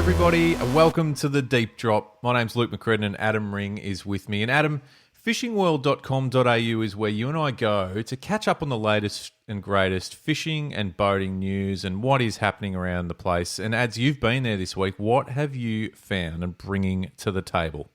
everybody. Welcome to the Deep Drop. My name's Luke McCredden and Adam Ring is with me. And Adam, fishingworld.com.au is where you and I go to catch up on the latest and greatest fishing and boating news and what is happening around the place. And Ads, you've been there this week. What have you found and bringing to the table?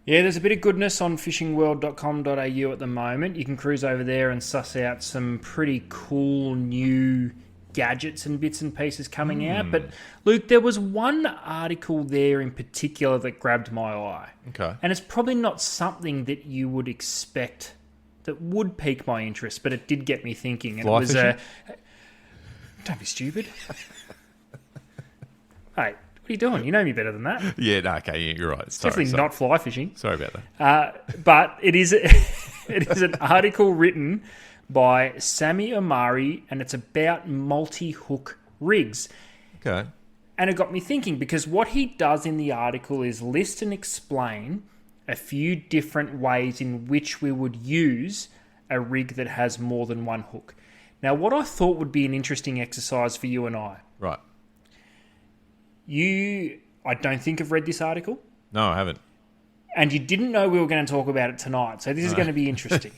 Yeah, there's a bit of goodness on fishingworld.com.au at the moment. You can cruise over there and suss out some pretty cool new gadgets and bits and pieces coming out. But Luke, there was one article there in particular that grabbed my eye. Okay. And it's probably not something that you would expect that would pique my interest, but it did get me thinking. And Fly it was fishing? Don't be stupid. Hey, what are you doing? You know me better than that. Yeah, no, okay, yeah, you're right. It's definitely not fly fishing. Sorry about that. But it is it is an article written by Sammy Omari, and it's about multi-hook rigs. Okay. And it got me thinking, because what he does in the article is list and explain a few different ways in which we would use a rig that has more than one hook. Now, what I thought would be an interesting exercise for you and I. Right. I don't think have read this article. No, I haven't. And you didn't know we were going to talk about it tonight, so this is going to be interesting.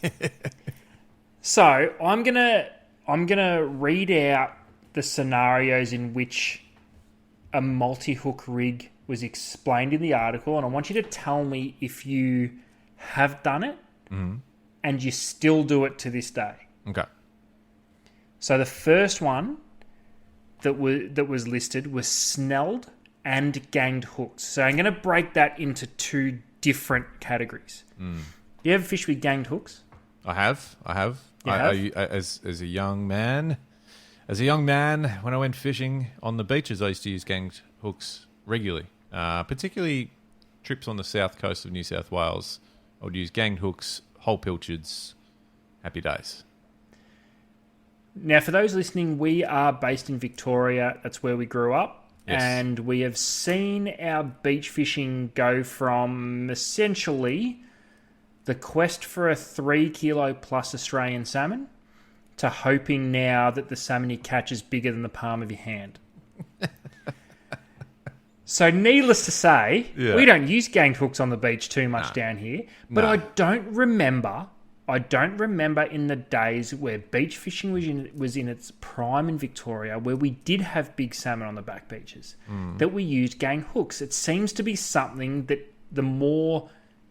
So I'm gonna read out the scenarios in which a multi-hook rig was explained in the article, and I want you to tell me if you have done it and you still do it to this day. Okay. So the first one that was listed was snelled and ganged hooks. So I'm going to break that into two different categories. You ever fish with ganged hooks? I have. You have? As a young man, when I went fishing on the beaches, I used to use ganged hooks regularly. Particularly trips on the south coast of New South Wales, I would use ganged hooks, whole pilchards, happy days. Now, for those listening, we are based in Victoria. That's where we grew up. Yes. And we have seen our beach fishing go from essentially the quest for a 3 kilo plus Australian salmon to hoping now that the salmon you catch is bigger than the palm of your hand. So needless to say, we don't use ganged hooks on the beach too much down here. But I don't remember in the days where beach fishing was in its prime in Victoria, where we did have big salmon on the back beaches, that we used gang hooks. It seems to be something that the more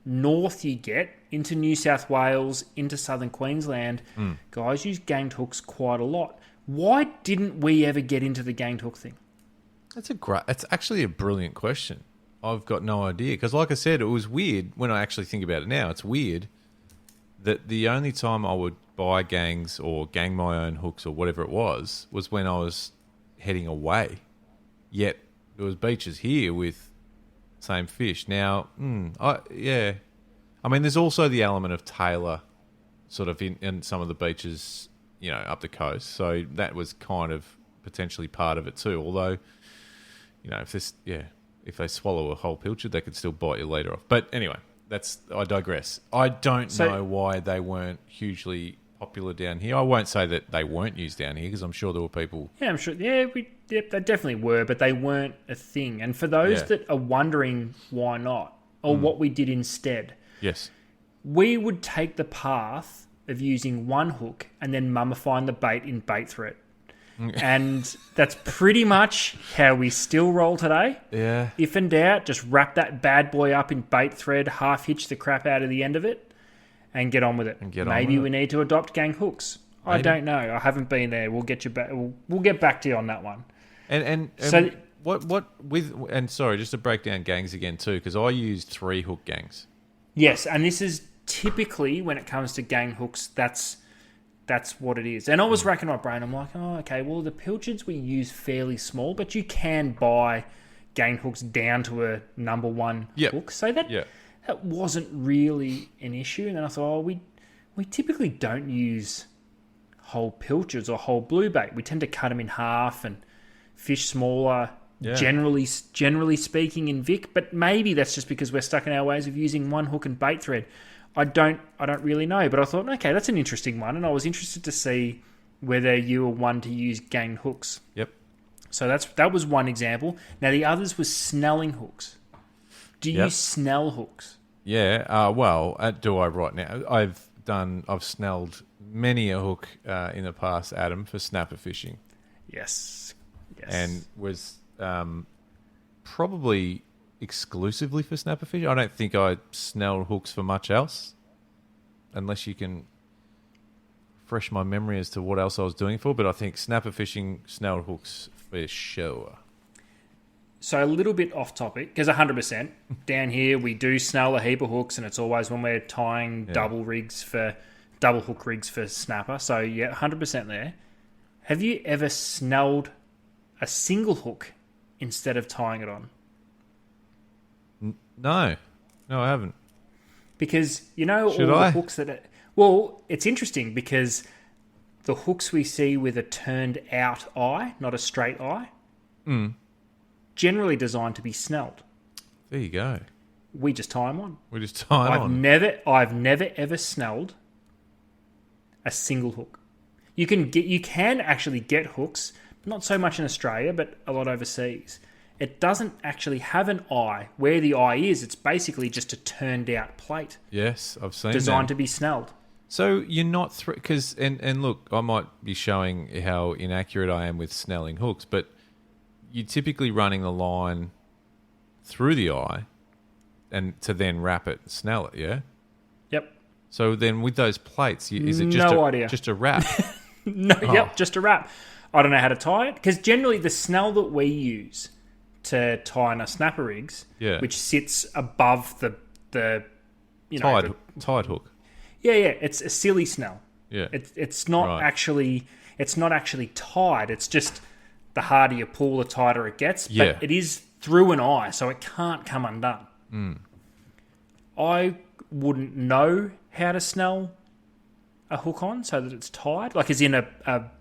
north you get into New South Wales, into southern Queensland, guys use ganged hooks quite a lot. Why didn't we ever get into the ganged hook thing? It's actually a brilliant question. I've got no idea, because like I said, it was weird when I actually think about it now. It's weird that the only time I would buy gangs or gang my own hooks or whatever it was when I was heading away. Yet there was beaches here with same fish. Now, I mean, there's also the element of Taylor sort of in some of the beaches, up the coast. So that was kind of potentially part of it too. Although, if they swallow a whole pilchard, they could still bite your leader off. But anyway, I digress. I don't know why they weren't hugely popular down here. I won't say that they weren't used down here, because I'm sure there were people. Yeah, I'm sure. Yeah, they definitely were, but they weren't a thing. And for those that are wondering why not, or what we did instead, yes, we would take the path of using one hook and then mummifying the bait in bait thread. And that's pretty much how we still roll today. Yeah. If in doubt, just wrap that bad boy up in bait thread, half hitch the crap out of the end of it, and get on with it. Maybe we need to adopt gang hooks. Maybe. I don't know. I haven't been there. We'll get you back. We'll get back to you on that one. And so sorry, just to break down gangs again too, because I used 3 hook gangs. Yes, and this is typically when it comes to gang hooks, that's what it is. And I was racking my brain. I'm like, oh, okay, well, the pilchards we use fairly small, but you can buy gang hooks down to a number 1 hook. So that wasn't really an issue. And then I thought, we typically don't use whole pilchards or whole blue bait. We tend to cut them in half and fish smaller, generally speaking, in Vic. But maybe that's just because we're stuck in our ways of using one hook and bait thread. I don't really know, but I thought, okay, that's an interesting one, and I was interested to see whether you were one to use gang hooks. Yep. So that was one example. Now the others was snelling hooks. Do you Yep. snell hooks? Yeah. Do I right now? I've snelled many a hook in the past, Adam, for snapper fishing, Yes. and was probably exclusively for snapper fishing. I don't think I snelled hooks for much else, unless you can refresh my memory as to what else I was doing for. But I think snapper fishing, snelled hooks for sure. So a little bit off topic, because 100% down here we do snell a heap of hooks, and it's always when we're tying double hook rigs for snapper. So yeah, 100% there. Have you ever snelled a single hook instead of tying it on? No, I haven't. Because you know Should all I? the hooks that well, it's interesting because the hooks we see with a turned out eye, not a straight eye, generally designed to be snelled. There you go. We just tie them on. We just tie it on. I've never ever snelled a single hook. You can actually get hooks, not so much in Australia, but a lot overseas. It doesn't actually have an eye. Where the eye is, it's basically just a turned out plate Yes, I've seen designed them. to be snelled. So you're not because and look, I might be showing how inaccurate I am with snelling hooks, but you're typically running the line through the eye, and to then wrap it and snell it. Yeah. Yep. So then with those plates, is it just a wrap? No. Yep. Just a wrap. I don't know how to tie it because generally the snell that we use to tie in our snapper rigs, which sits above the tied hook. Yeah, it's a silly snell. Yeah. It's not Right. actually tied. It's just the harder you pull, the tighter it gets. But Yeah. it is through an eye, so it can't come undone. I wouldn't know how to snell a hook on so that it's tied, like as in a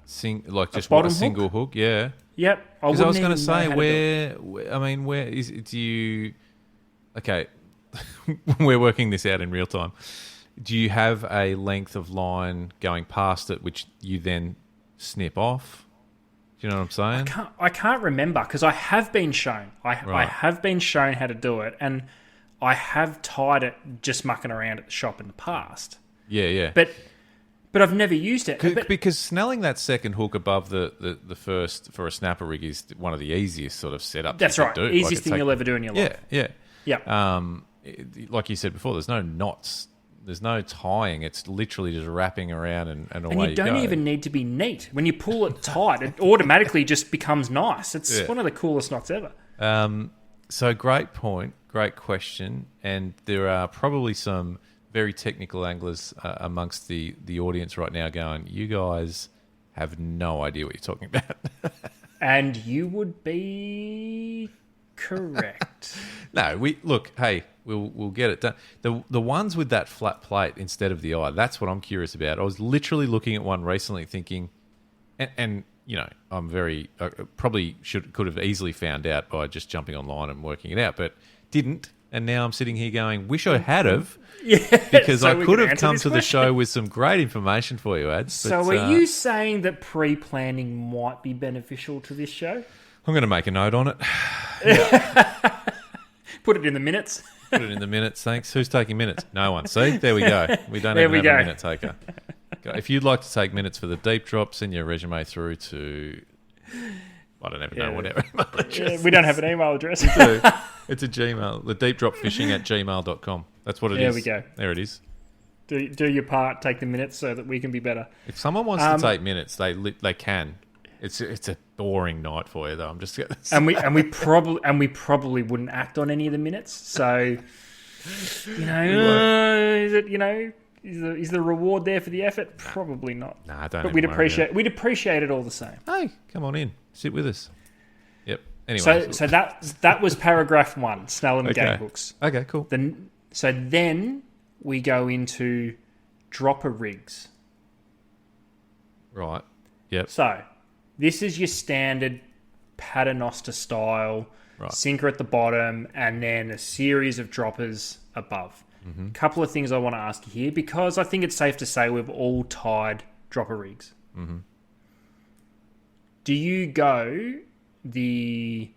Just bottom a single hook. Yeah. Yep. Because I was going to say, where do you? Okay, we're working this out in real time. Do you have a length of line going past it, which you then snip off? Do you know what I'm saying? I can't remember because I have been shown. I have been shown how to do it, and I have tied it just mucking around at the shop in the past. Yeah. But I've never used it. Because snelling that second hook above the first for a snapper rig is one of the easiest sort of setups. That's you right. can do. Easiest thing you'll ever do in your life. Yeah. Like you said before, there's no knots. There's no tying. It's literally just wrapping around and away And you don't go. even need to be neat. When you pull it tight, it automatically just becomes nice. It's one of the coolest knots ever. So great point, great question, and there are probably some very technical anglers amongst the audience right now going, you guys have no idea what you're talking about. And you would be correct. No, we'll get it done. The ones with that flat plate instead of the eye, that's what I'm curious about. I was literally looking at one recently thinking, and you know, I'm very probably could have easily found out by just jumping online and working it out, but didn't. And now I'm sitting here going, wish I had have. Yeah, Because so I we could can have answer come this to the question. show with some great information for you, Ads. So are you saying that pre-planning might be beneficial to this show? I'm going to make a note on it. Put it in the minutes. Put it in the minutes, thanks. Who's taking minutes? No one. See? There we go. We don't There even we have go. a minute taker. If you'd like to take minutes for the deep drop, send your resume through to... I don't even know, whatever. Yeah, we don't have an email address. It's a Gmail. The deep drop fishing at gmail.com. That's what it is. There we go. There it is. Do your part, take the minutes so that we can be better. If someone wants to take minutes, they can. It's a boring night for you, though. I'm just gonna say. And we probably wouldn't act on any of the minutes. So is it is the reward there for the effort? Probably not. Nah, I don't. But we'd appreciate it all the same. Hey, come on in. Sit with us. Yep. Anyway. So that was paragraph 1, snell and gang hooks. Okay, cool. Then we go into dropper rigs. Right. Yep. So this is your standard paternoster style, Right. sinker at the bottom, and then a series of droppers above. A couple of things I want to ask you here, because I think it's safe to say we've all tied dropper rigs. Do you go the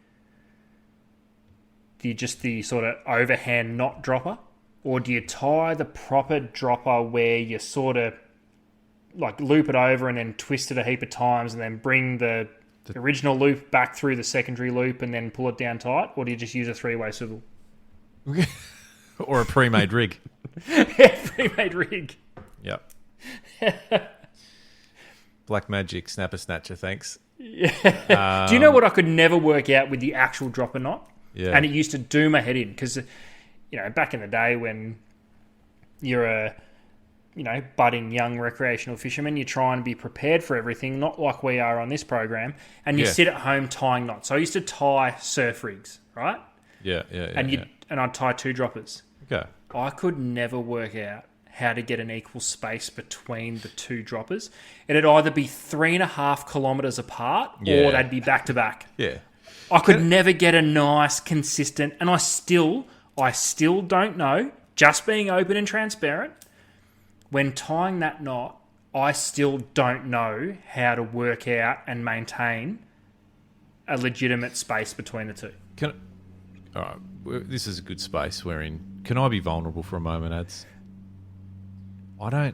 the sort of overhand knot dropper, or do you tie the proper dropper where you sort of like loop it over and then twist it a heap of times and then bring the original loop back through the secondary loop and then pull it down tight, or do you just use a three-way swivel? Or a pre-made rig. Yeah, pre-made rig. Yep. Black Magic Snapper Snatcher, thanks. Yeah. Do you know what I could never work out with the actual dropper knot? Yeah. And it used to do my head in because, back in the day when you're a, budding young recreational fisherman, you're trying to be prepared for everything, not like we are on this program, and you sit at home tying knots. So I used to tie surf rigs, right? Yeah. And I'd tie two droppers. Okay. I could never work out how to get an equal space between the two droppers. It'd either be 3.5 kilometers apart or they'd be back to back. Yeah. I could never get a nice, consistent, and I still don't know, just being open and transparent, when tying that knot, I still don't know how to work out and maintain a legitimate space between the two. All right, this is a good space we're in. Can I be vulnerable for a moment, Ads? I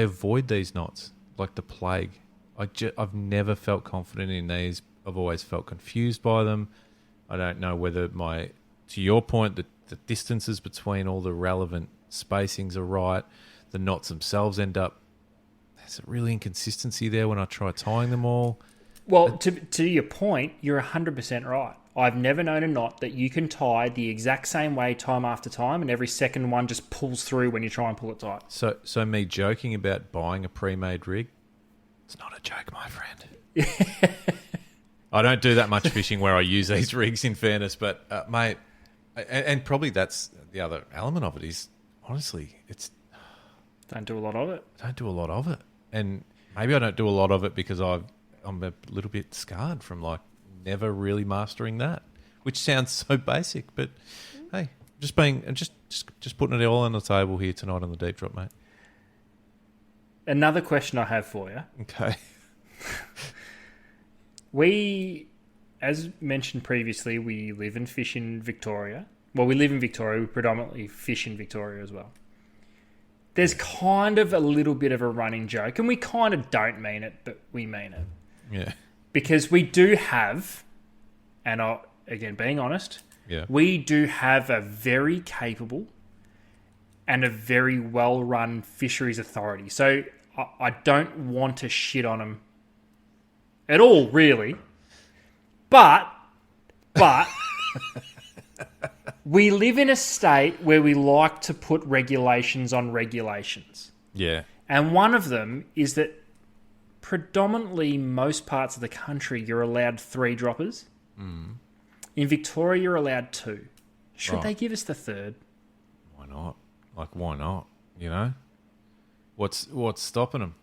avoid these knots like the plague. I've never felt confident in these. I've always felt confused by them. I don't know whether to your point, the distances between all the relevant spacings are right. The knots themselves end up, there's a really inconsistency there when I try tying them all. Well, to your point, you're 100% right. I've never known a knot that you can tie the exact same way time after time, and every second one just pulls through when you try and pull it tight. So me joking about buying a pre-made rig, it's not a joke, my friend. I don't do that much fishing where I use these rigs, in fairness, but mate, and probably that's the other element of it is, honestly, Don't do a lot of it. I don't do a lot of it. And maybe I don't do a lot of it because I'm a little bit scarred from never really mastering that, which sounds so basic, but hey, just putting it all on the table here tonight on the Deep Drop, mate. Another question I have for you. Okay. We, as mentioned previously, we live and fish in Victoria. Well, we live in Victoria. We predominantly fish in Victoria as well. There's kind of a little bit of a running joke, and we kind of don't mean it, but we mean it. Yeah. Because we do have, and again, being honest, we do have a very capable and a very well-run fisheries authority. So I don't want to shit on them at all, really. But we live in a state where we like to put regulations on regulations. Yeah. And one of them is that predominantly most parts of the country, you're allowed 3 droppers. Mm. In Victoria, you're allowed 2. Should Right. they give us the 3rd? Why not? Why not? What's stopping them?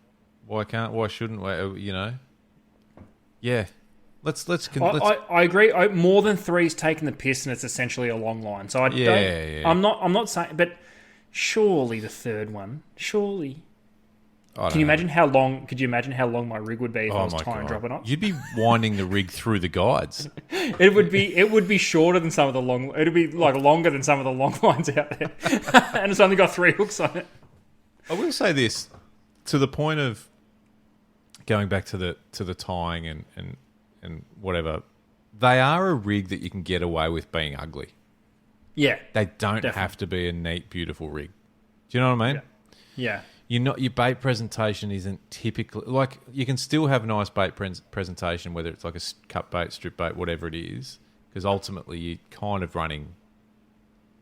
Why shouldn't we? Yeah. Let's. I agree. More than 3 is taking the piss, and it's essentially a long line. So Yeah. I'm not saying, but surely the 3rd one. Surely. Could you imagine how long my rig would be if I was tying drop it on? You'd be winding the rig through the guides. It would be shorter than some of the long. It'd be longer than some of the long lines out there, and it's only got 3 hooks on it. I will say this, to the point of going back to the tying and whatever. They are a rig that you can get away with being ugly. Yeah, They don't definitely. have to be a neat, beautiful rig. Do you know what I mean? Yeah. Your bait presentation isn't typically you can still have nice bait presentation, whether it's like a cut bait, strip bait, whatever it is, because ultimately you're kind of running,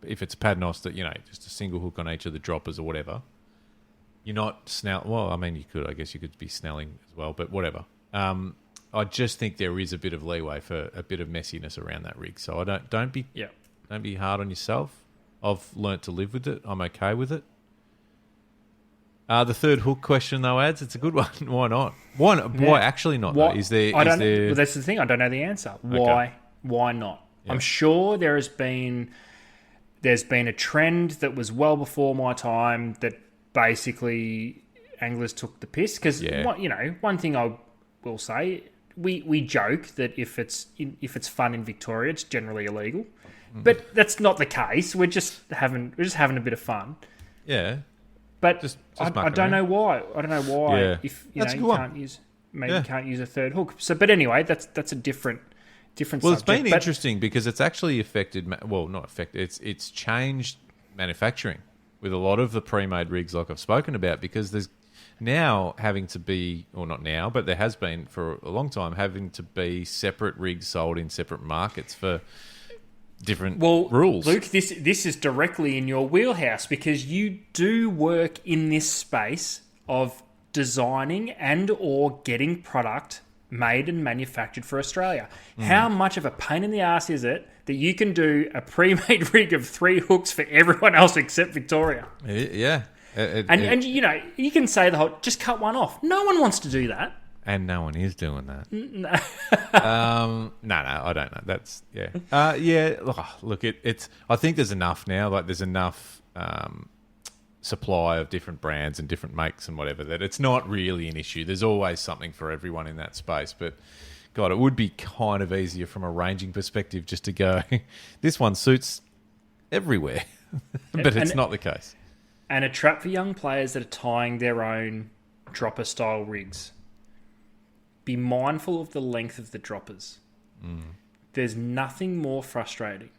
if it's Padnos, that just a single hook on each of the droppers or whatever. You're not well, I mean, I guess you could be snelling as well, but whatever. I just think there is a bit of leeway for a bit of messiness around that rig. So don't be hard on yourself. I've learnt to live with it. I'm okay with it. The 3rd hook question, though, Ads, it's a good one. Why not? Why actually not? Though? Well, that's the thing. I don't know the answer. Why? Why not? Yeah. I'm sure there's been a trend that was well before my time that basically anglers took the piss. Because one thing I will say, we joke that if it's fun in Victoria, it's generally illegal, but that's not the case. We're just having a bit of fun. Yeah, but just I don't know why. I don't know why. Yeah. If That's a you good one. can't use you can't use a third hook. So, but anyway, that's a different. Well, it's subject. been interesting because it's actually affected. Well, not affected. It's changed manufacturing with a lot of the pre-made rigs, like I've spoken about, because there's now having to be, or not now, but there has been for a long time having to be separate rigs sold in separate markets for different rules. Luke, this is directly in your wheelhouse because you do work in this space of designing and or getting product made and manufactured for Australia. How much of a pain in the ass is it that you can do a pre-made rig of 3 hooks for everyone else except Victoria? Yeah. And you know, you can say the whole, just cut one off. No one wants to do that. And no one is doing that. No, I don't know. That's Look, it's. I think there's enough now. Like there's enough supply of different brands and different makes and whatever that it's not really an issue. There's always something for everyone in that space. But God, it would be kind of easier from a ranging perspective just to go. This one suits everywhere, but it's not the case. And a trap for young players that are tying their own dropper style rigs. Be mindful of the length of the droppers. There's nothing more frustrating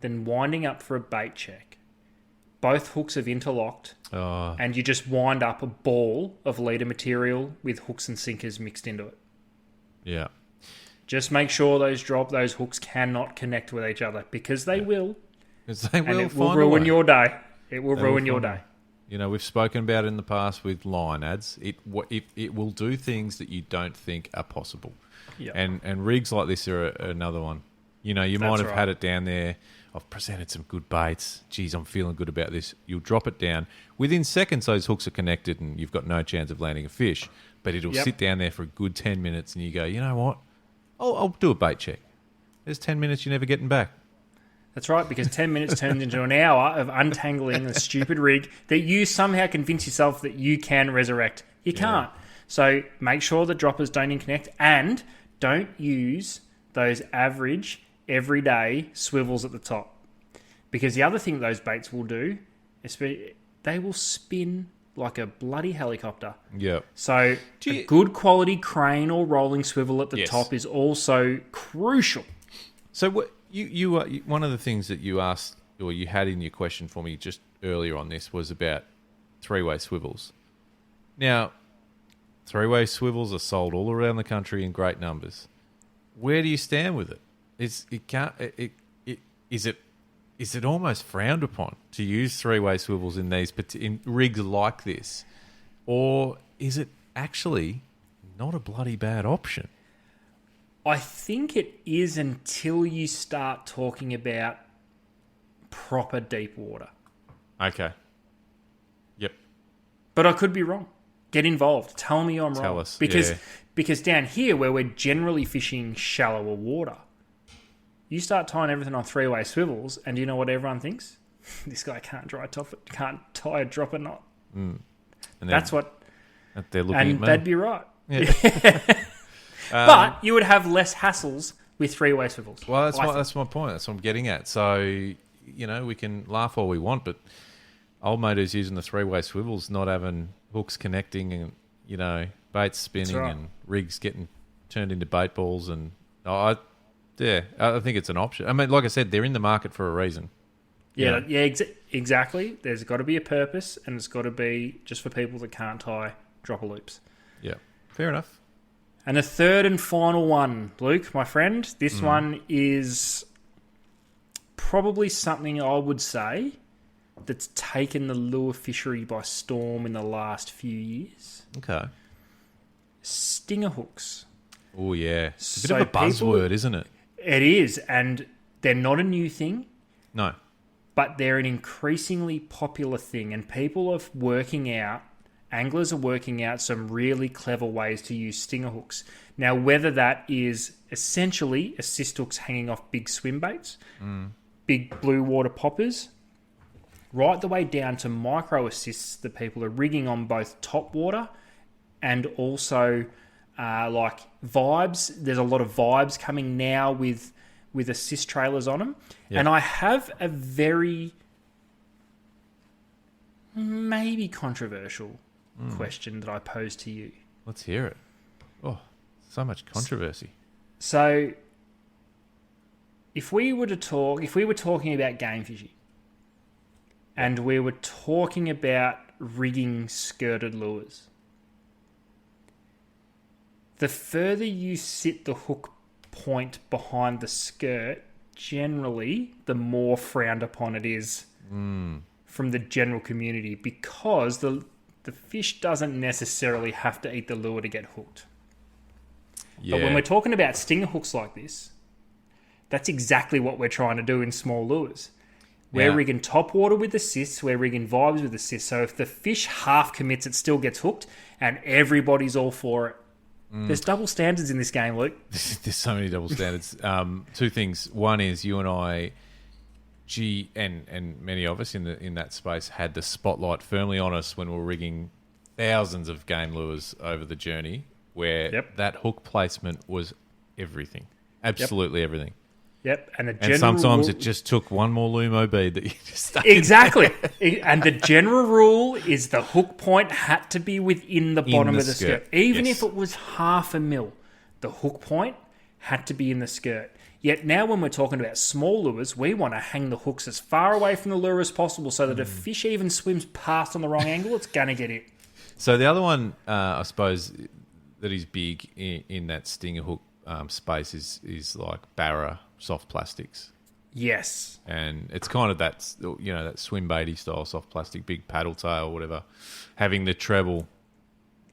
than winding up for a bait check. Both hooks have interlocked, and you just wind up a ball of leader material with hooks and sinkers mixed into it. Yeah. Just make sure those hooks cannot connect with each other because they will. Because they will, and it will ruin your day. It will ruin your day. You know, we've spoken about it in the past with line ads. It will do things that you don't think are possible. Yep. And rigs like this are another one. You know, you might have had it down there. I've presented some good baits. Geez, I'm feeling good about this. You'll drop it down. Within seconds, those hooks are connected and you've got no chance of landing a fish. But it'll sit down there for a good 10 minutes and you go, you know what? I'll do a bait check. There's 10 minutes you're never getting back. That's right, because 10 minutes turns into an hour of untangling a stupid rig that you somehow convince yourself that you can resurrect. You can't. So make sure the droppers don't interconnect and don't use those average, everyday swivels at the top. Because the other thing those baits will do is they will spin like a bloody helicopter. Yeah. So a good quality crane or rolling swivel at the top is also crucial. So what you one of the things that you asked or you had in your question for me just earlier on this was about three-way swivels. Now, three-way swivels are sold all around the country in great numbers. Where do you stand with it? Is it almost frowned upon to use three-way swivels in rigs like this, or is it actually not a bloody bad option? I think it is until you start talking about proper deep water. Okay. Yep. But I could be wrong. Get involved. Tell me I'm wrong. Tell us. Because down here, where we're generally fishing shallower water, you start tying everything on three-way swivels, and do you know what everyone thinks? This guy can't tie a dropper knot. And that's what they're looking at me. They'd be right. Yeah. But you would have less hassles with three-way swivels. Well, that's my point. That's what I'm getting at. So, you know, we can laugh all we want, but old mate who's using the three-way swivels, not having hooks connecting and, you know, baits spinning and rigs getting turned into bait balls. And I think it's an option. I mean, like I said, they're in the market for a reason. Yeah, exactly. There's got to be a purpose, and it's got to be just for people that can't tie dropper loops. Yeah, fair enough. And the third and final one, Luke, my friend, this one is probably something I would say that's taken the lure fishery by storm in the last few years. Okay. Stinger hooks. Oh, yeah. It's a bit of a buzzword, isn't it? It is, and they're not a new thing. No. But they're an increasingly popular thing, and anglers are working out some really clever ways to use stinger hooks. Now, whether that is essentially assist hooks hanging off big swim baits, big blue water poppers, right the way down to micro assists that people are rigging on both top water and also like Vibes. There's a lot of Vibes coming now with assist trailers on them. Yep. And I have a very maybe controversial question that I pose to you. Let's hear it. Oh, so much controversy. So, if we were talking about game fishing, and we were talking about rigging skirted lures, the further you sit the hook point behind the skirt, generally, the more frowned upon it is from the general community, because the fish doesn't necessarily have to eat the lure to get hooked. Yeah. But when we're talking about stinger hooks like this, that's exactly what we're trying to do in small lures. We're rigging top water with assists, we're rigging Vibes with assists. So if the fish half commits, it still gets hooked, and everybody's all for it. There's double standards in this game, Luke. There's so many double standards. Two things. One is you and I, and many of us in that space had the spotlight firmly on us when we were rigging thousands of game lures over the journey, where that hook placement was everything, absolutely everything. Yep, and sometimes it just took one more Lumo bead that you just stuck exactly. And the general rule is the hook point had to be within the bottom of the skirt. Even if it was half a mil, the hook point had to be in the skirt. Yet now when we're talking about small lures, we want to hang the hooks as far away from the lure as possible so that if fish even swims past on the wrong angle, it's going to get it. So the other one, I suppose, that is big in that stinger hook space is like Barra soft plastics. Yes. And it's kind of that swim baity style soft plastic, big paddle tail, whatever, having the treble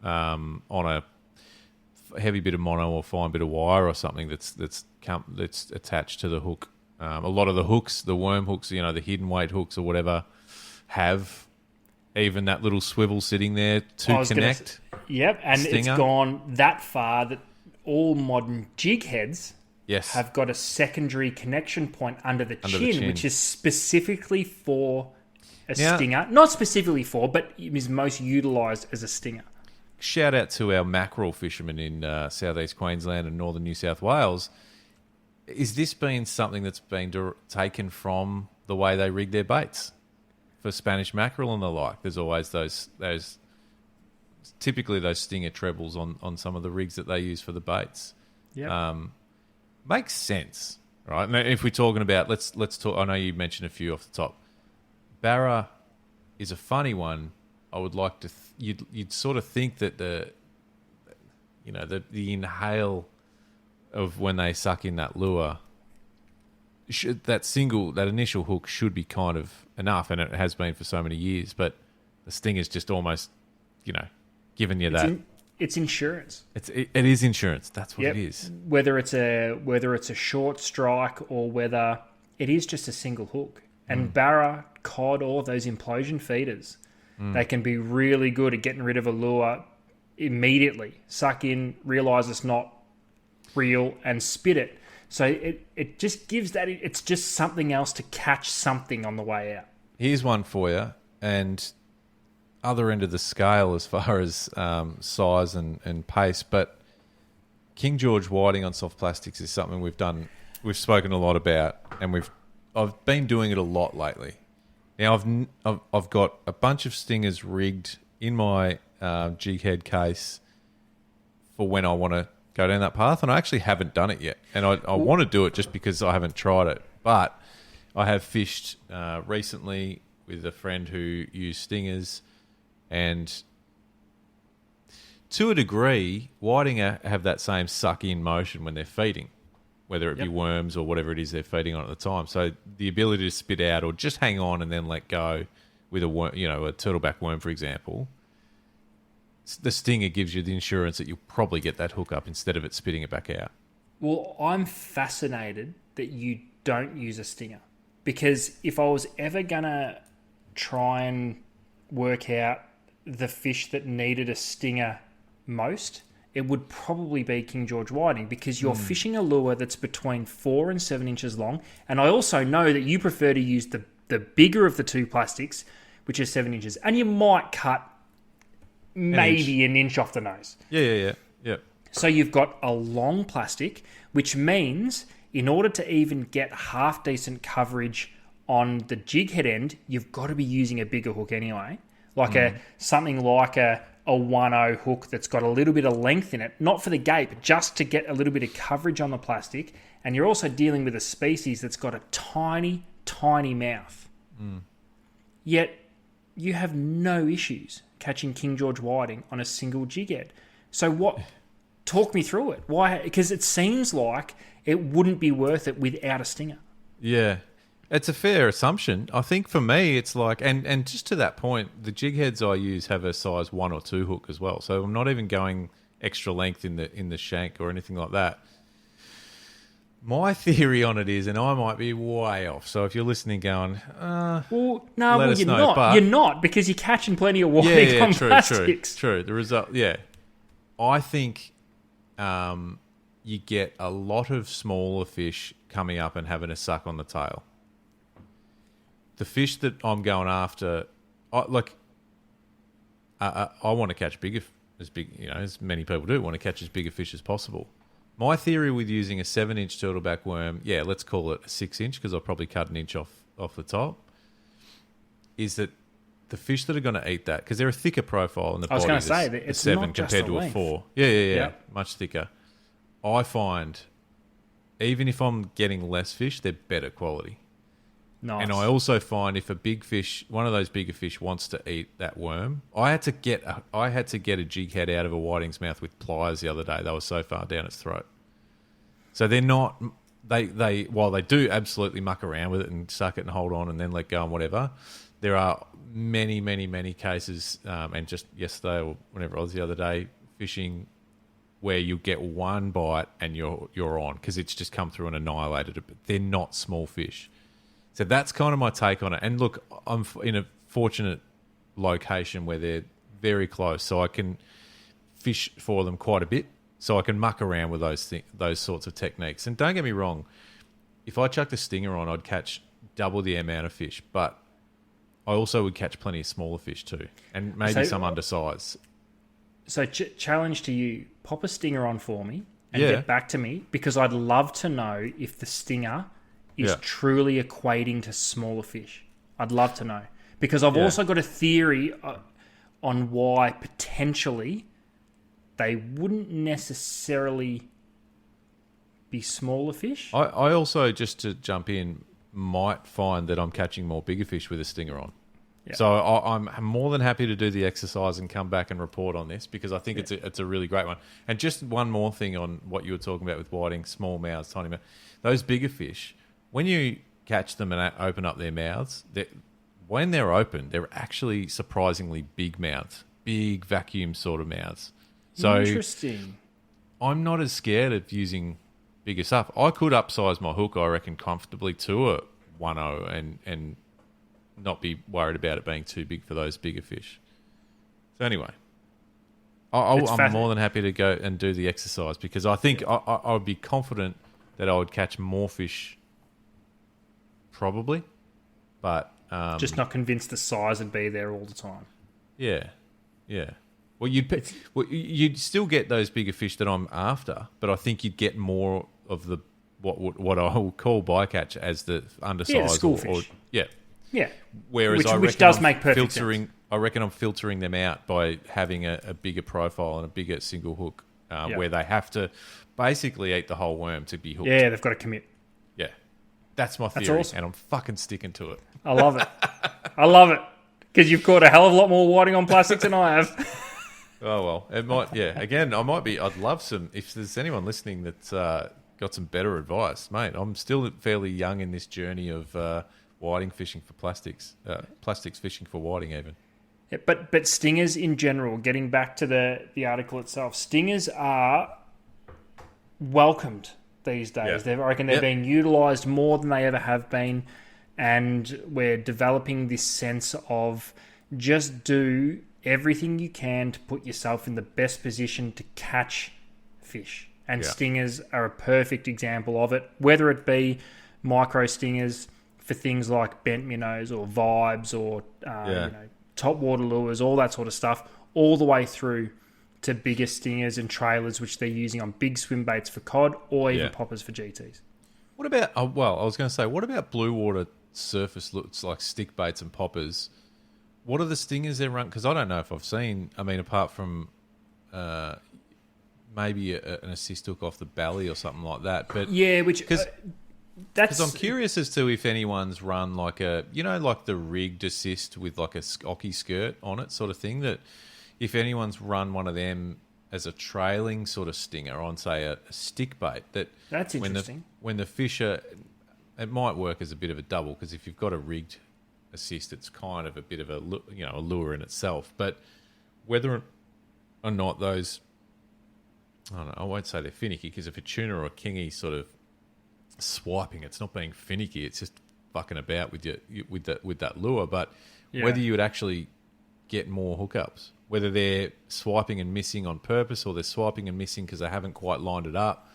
on a heavy bit of mono or fine bit of wire or something that's attached to the hook. A lot of the hooks, the worm hooks, the hidden weight hooks or whatever, have even that little swivel sitting there to connect. Yep, and stinger. It's gone that far that all modern jig heads have got a secondary connection point under the chin, which is specifically for a stinger. Not specifically for, but is most utilised as a stinger. Shout out to our mackerel fishermen in southeast Queensland and northern New South Wales. Is this been something that's been taken from the way they rig their baits for Spanish mackerel and the like? There's always those typically those stinger trebles on some of the rigs that they use for the baits. Yeah, makes sense, right? And if we're talking about let's talk. I know you mentioned a few off the top. Barra is a funny one. I would like to. You'd sort of think that the inhale of when they suck in that lure, that initial hook should be kind of enough, and it has been for so many years. But the stinger's just almost, giving you that. It's insurance. It is insurance. That's what it is. Whether it's a short strike or whether it is just a single hook. And Barra, cod, or those implosion feeders, they can be really good at getting rid of a lure immediately. Suck in, realise it's not real, and spit it. So it just gives that. It's just something else to catch something on the way out. Here's one for you, and other end of the scale as far as size and pace, but King George whiting on soft plastics is something we've spoken a lot about, and I've been doing it a lot lately. Now I've got a bunch of stingers rigged in my jig head case for when I want to go down that path, and I actually haven't done it yet, and I want to do it just because I haven't tried it. But I have fished recently with a friend who used stingers, and to a degree, whiting have that same suck-in motion when they're feeding, whether it be worms or whatever it is they're feeding on at the time. So the ability to spit out or just hang on and then let go with a worm, a turtleback worm, for example, the stinger gives you the insurance that you'll probably get that hook up instead of it spitting it back out. Well, I'm fascinated that you don't use a stinger, because if I was ever going to try and work out the fish that needed a stinger most, it would probably be King George whiting, because you're fishing a lure that's between 4 and 7 inches long. And I also know that you prefer to use the bigger of the two plastics, which is 7 inches, and you might cut maybe an inch off the nose. Yeah. So you've got a long plastic, which means in order to even get half decent coverage on the jig head end, you've got to be using a bigger hook anyway. Like something like a 1.0 hook that's got a little bit of length in it, not for the gape, but just to get a little bit of coverage on the plastic. And you're also dealing with a species that's got a tiny, tiny mouth. Yet you have no issues catching King George whiting on a single jig head. So what? Talk me through it. Why? Because it seems like it wouldn't be worth it without a stinger. Yeah. It's a fair assumption. I think for me, it's like, and just to that point, the jig heads I use have a size 1 or 2 hook as well. So I'm not even going extra length in the shank or anything like that. My theory on it is, and I might be way off. So if you're listening, going, you're know, not. but- You're not, because you're catching plenty of whiting on plastics. True. The result, I think you get a lot of smaller fish coming up and having a suck on the tail. The fish that I'm going after, I want to catch as many people do, want to catch as big a fish as possible. My theory with using a 7-inch turtleback worm, let's call it a 6-inch because I'll probably cut an inch off the top, is that the fish that are going to eat that, because they're a thicker profile in the body. I was going to say, a it's 7 not just compared the to a length. 4. Yeah, Yep. much thicker. I find, even if I'm getting less fish, they're better quality. Nice. And I also find if a big fish, one of those bigger fish, wants to eat that worm, I had to get a jig head out of a whiting's mouth with pliers the other day. They were so far down its throat. So they're not. They while they do absolutely muck around with it and suck it and hold on and then let go and whatever. There are many, many, many cases, and just yesterday or whenever I was the other day fishing, where you get one bite and you're on because it's just come through and annihilated it. But they're not small fish. So that's kind of my take on it. And look, I'm in a fortunate location where they're very close, so I can fish for them quite a bit. So I can muck around with those sorts of techniques. And don't get me wrong, if I chucked a stinger on, I'd catch double the amount of fish. But I also would catch plenty of smaller fish too, and maybe some undersized. So challenge to you, pop a stinger on for me and Yeah. get back to me, because I'd love to know if the stinger is truly equating to smaller fish. I'd love to know, because I've also got a theory on why potentially they wouldn't necessarily be smaller fish. I also, just to jump in, might find that I'm catching more bigger fish with a stinger on. Yeah. So I'm more than happy to do the exercise and come back and report on this, because I think it's a really great one. And just one more thing on what you were talking about with whiting, small mouths, tiny mouths. Those bigger fish, when you catch them and open up their mouths, when they're open, they're actually surprisingly big mouths, big vacuum sort of mouths. So Interesting. I'm not as scared of using bigger stuff. I could upsize my hook, I reckon, comfortably to a 1.0 and not be worried about it being too big for those bigger fish. So anyway, I'm more than happy to go and do the exercise, because I think I would be confident that I would catch more fish, probably, but Just not convinced the size would be there all the time. yeah. Well, you'd still get those bigger fish that I'm after, but I think you'd get more of the what I will call bycatch as the undersized. Yeah, the school fish. Yeah. Whereas Which does make perfect sense. I reckon I'm filtering them out by having a bigger profile and a bigger single hook, where they have to basically eat the whole worm to be hooked. Yeah, they've got to commit. Yeah. That's my theory, awesome. and I'm fucking sticking to it. I love it. I love it. Because you've caught a hell of a lot more whiting on plastics than I have. Oh, well, it might, Again, I'd love some, if there's anyone listening that's got some better advice, mate. I'm still fairly young in this journey of whiting fishing for plastics fishing for whiting even. Yeah, but stingers in general, getting back to the article itself, stingers are welcomed these days. Yeah. I reckon they're being utilised more than they ever have been, and we're developing this sense of just do everything you can to put yourself in the best position to catch fish. And stingers are a perfect example of it, whether it be micro stingers for things like bent minnows or vibes or top water lures, all that sort of stuff, all the way through to bigger stingers and trailers, which they're using on big swim baits for cod or even Yeah. poppers for GTs. What about? I was going to say, what about blue water surface looks like stick baits and poppers? What are the stingers they run? Because I don't know if I've seen. I mean, apart from maybe an assist hook off the belly or something like that. But Yeah, which because that's I'm curious as to if anyone's run like like the rigged assist with like a skocky skirt on it, sort of thing. That if anyone's run one of them as a trailing sort of stinger on, say, a stick bait, That's interesting. When the fish are, it might work as a bit of a double, because if you've got a rigged assist, it's kind of a bit of a lure in itself. But whether or not those, I don't know, I won't say they're finicky, because if a tuna or a kingy sort of swiping, it's not being finicky, it's just fucking about with that lure. But Yeah. whether you would actually get more hookups, whether they're swiping and missing on purpose, or they're swiping and missing because they haven't quite lined it up,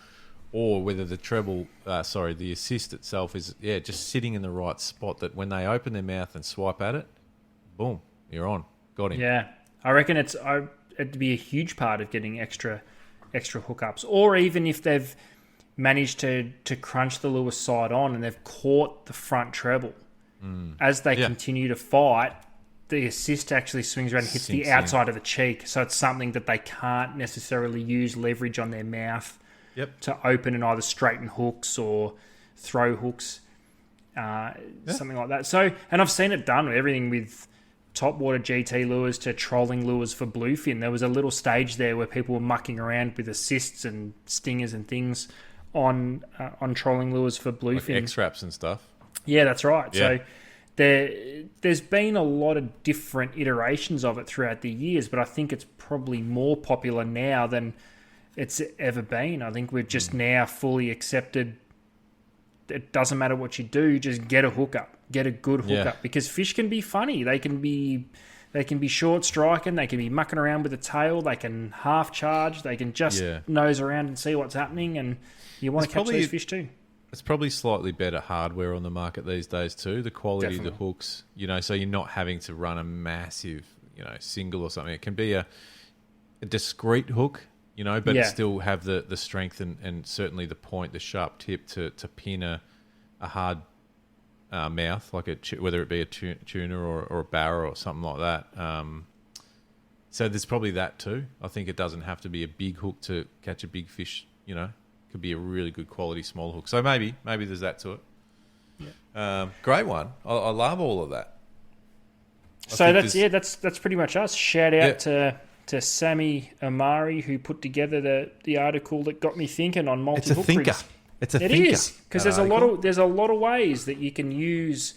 or whether the assist itself is just sitting in the right spot, that when they open their mouth and swipe at it, boom, you're on, got him. Yeah, I reckon it'd be a huge part of getting extra hookups, or even if they've managed to crunch the lure side on and they've caught the front treble as they continue to fight. The assist actually swings around and hits the outside of the cheek, so it's something that they can't necessarily use leverage on their mouth to open and either straighten hooks or throw hooks, something like that. So, and I've seen it done with everything with topwater GT lures to trolling lures for bluefin. There was a little stage there where people were mucking around with assists and stingers and things on trolling lures for bluefin. Like X-Wraps and stuff. Yeah, that's right. Yeah. So there's been a lot of different iterations of it throughout the years, but I think it's probably more popular now than it's ever been. I think we've just now fully accepted it doesn't matter what you do, just get a hookup, get a good hookup, because fish can be funny. They can be short striking, they can be mucking around with the tail, they can half charge, they can just nose around and see what's happening, and you want to catch those fish too. It's probably slightly better hardware on the market these days too. The quality of the hooks, so you're not having to run a massive, single or something. It can be a discreet hook, but it still have the strength and certainly the point, the sharp tip to pin a hard mouth, like whether it be a tuna or a barra or something like that. So there's probably that too. I think it doesn't have to be a big hook to catch a big fish, Could be a really good quality small hook. So maybe there's that to it. Yeah. Great one. I love all of that. So that's pretty much us. Shout out to Sammy Amari, who put together the article that got me thinking on multi hook rigs. It's a thinker. It is, because there's a lot of ways that you can use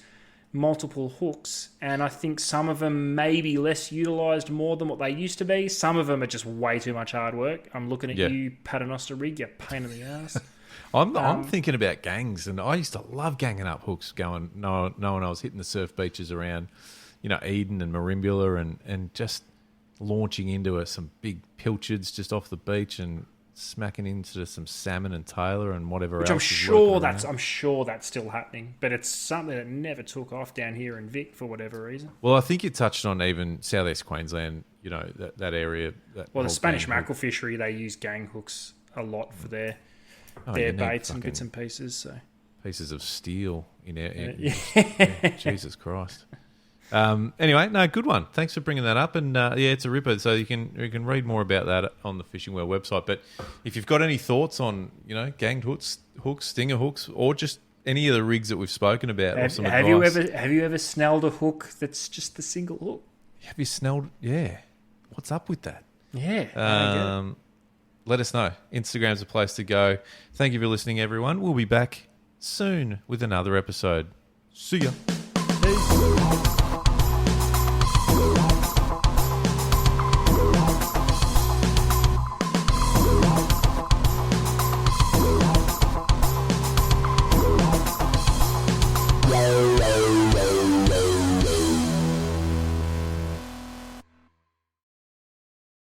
multiple hooks, and I think some of them may be less utilised more than what they used to be. Some of them are just way too much hard work. I'm looking at you, Paternoster rig, you pain in the ass. I'm thinking about gangs, and I used to love ganging up hooks, knowing I was hitting the surf beaches around, Eden and Marimbula, and just launching into some big pilchards just off the beach and smacking into some salmon and tailor and whatever else. I'm sure that's still happening, but it's something that never took off down here in Vic for whatever reason. Well, I think you touched on even southeast Queensland, that area. The Spanish mackerel fishery, they use gang hooks a lot for their baits and bits and pieces. So pieces of steel Jesus Christ. Anyway, no, good one. Thanks for bringing that up, and it's a ripper. So you can read more about that on the Fishing World website. But if you've got any thoughts on ganged hooks, stinger hooks, or just any of the rigs that we've spoken about, or some advice. Have you ever snelled a hook that's just the single hook? Have you snelled? Yeah. What's up with that? Yeah. Let us know. Instagram's a place to go. Thank you for listening, everyone. We'll be back soon with another episode. See ya.